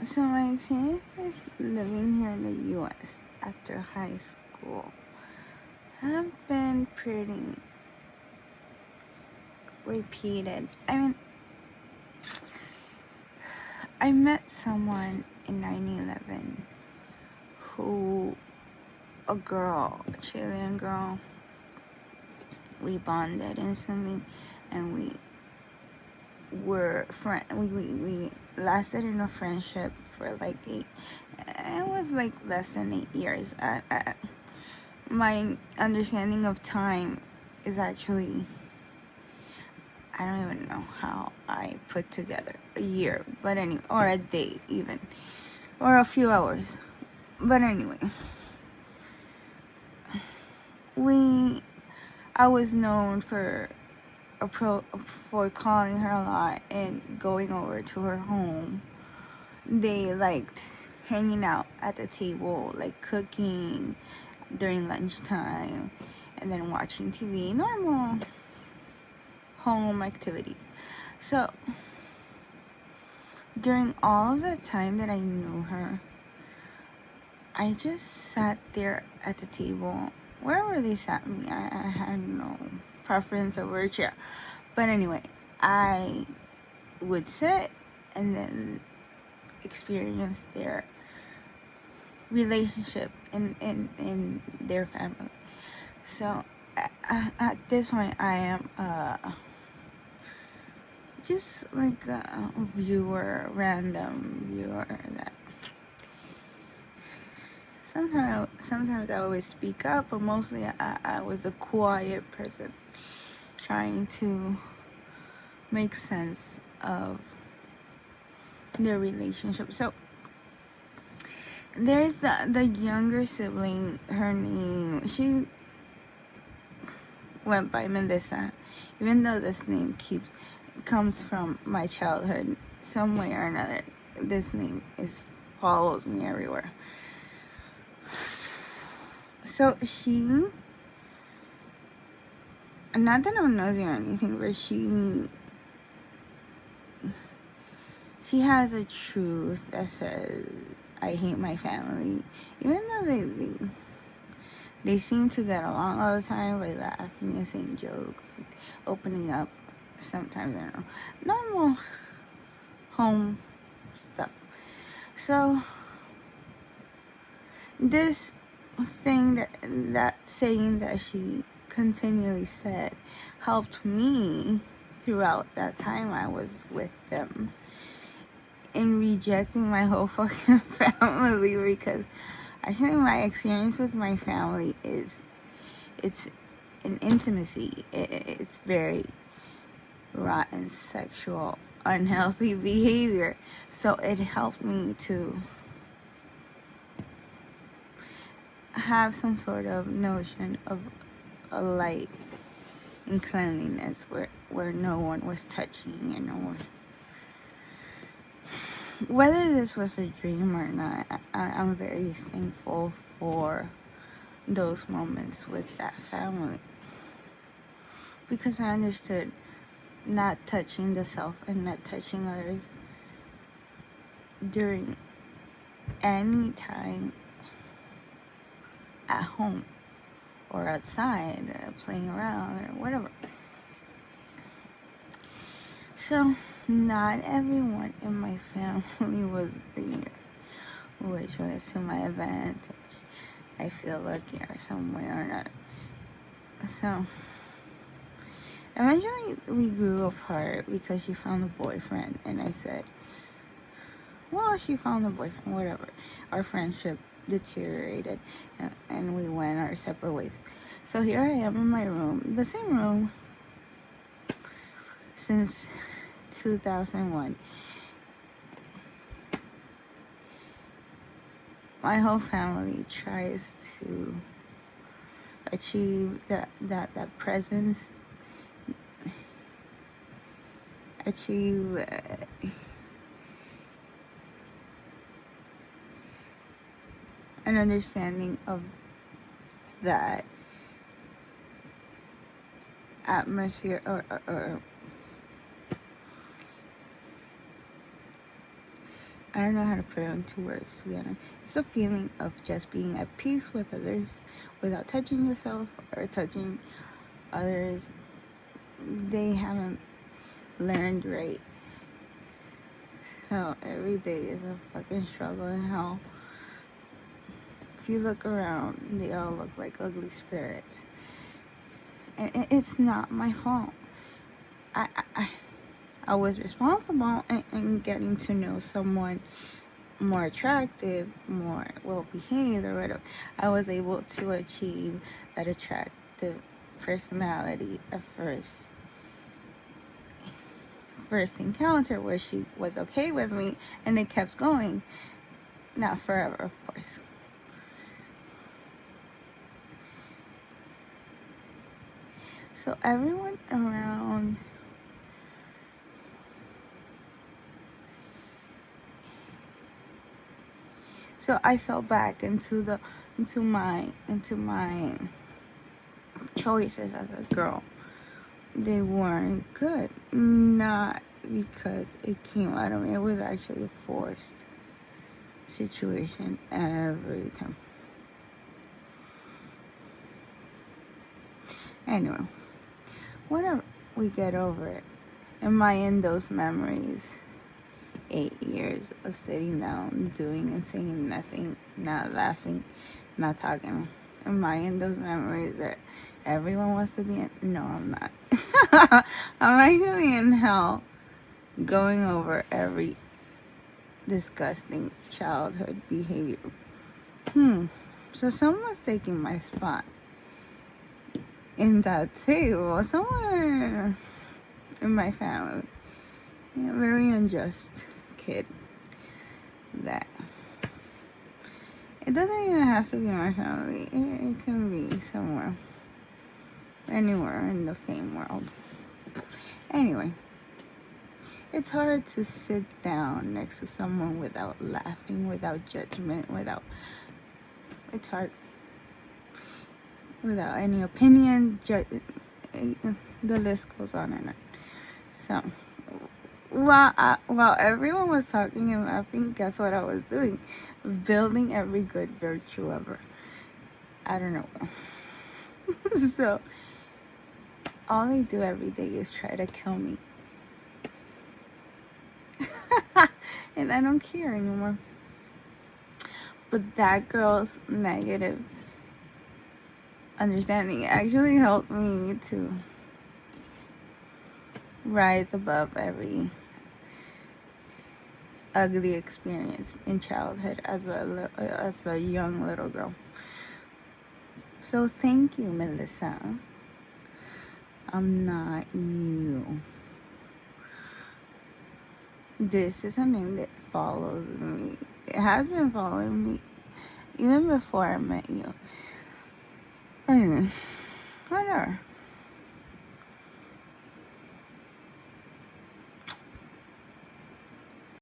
So my experience living here in the U.S. after high school have been pretty repeated. I mean, I met someone in 9/11 who, a Chilean girl, we bonded instantly, and we lasted in a friendship for like it was like less than 8 years. My understanding of time is actually, I don't even know how I put together a year, but anyway, or a day even, or a few hours. But anyway, I was known for calling her a lot and going over to her home. They liked hanging out at the table, like cooking during lunchtime, and then watching TV, normal home activities. So during all of the time that I knew her, I just sat there at the table, wherever they sat me. I had no preference over a chair. But anyway, I would sit and then experience their relationship in their family. So at this point, I am just like a viewer, random viewer that sometimes I always speak up, but mostly I was a quiet person trying to make sense of their relationship. So there's the younger sibling. Her name, she went by Melissa, even though this name comes from my childhood. Some way or another, this name follows me everywhere. So she, not that I'm nosy or anything, but she has a truth that says, I hate my family. Even though they seem to get along all the time by laughing and saying jokes, opening up sometimes, I don't know, normal home stuff. So this thing that saying that she continually said helped me throughout that time I was with them in rejecting my whole fucking family, because actually my experience with my family it's an intimacy. It's very rotten, sexual, unhealthy behavior. So it helped me to have some sort of notion of a light and cleanliness where no one was touching and no one. Whether this was a dream or not, I'm very thankful for those moments with that family, because I understood not touching the self and not touching others during any time at home or outside or playing around or whatever. So not everyone in my family was there, which was to my advantage. I feel lucky or some way or not. So eventually we grew apart because she found a boyfriend, and I said, well, she found a boyfriend, whatever. Our friendship deteriorated, and we went our separate ways. So here I am in my room, the same room since 2001. My whole family tries to achieve that presence, achieve an understanding of that atmosphere or I don't know how to put it into words, to be honest. It's a feeling of just being at peace with others without touching yourself or touching others. They haven't learned right. So every day is a fucking struggle in hell. If you look around, they all look like ugly spirits. And it's not my fault. I was responsible in getting to know someone more attractive, more well-behaved, or whatever. I was able to achieve that attractive personality at first encounter, where she was okay with me, and it kept going. Not forever, of course. So everyone around So I fell back into my choices as a girl. They weren't good. Not because it came out of me. It was actually a forced situation every time. Anyway, whatever. We get over it. Am I in those memories? 8 years of sitting down, doing and saying nothing, not laughing, not talking. Am I in those memories that everyone wants to be in? No, I'm not. I'm actually in hell, going over every disgusting childhood behavior. So someone's taking my spot in that table. Someone in my family. Yeah, very unjust kid. That it doesn't even have to be my family. It can be somewhere, anywhere in the fame world. Anyway, it's hard to sit down next to someone without laughing, without judgment, it's hard without any opinion. The list goes on and on. So while everyone was talking and laughing, guess what I was doing? Building every good virtue ever. I don't know. So all they do every day is try to kill me. And I don't care anymore. But that girl's negative understanding actually helped me to rise above every ugly experience in childhood as a young little girl. So thank you, Melissa. I'm not you. This is a name that follows me. It has been following me even before I met you. Anyway, whatever.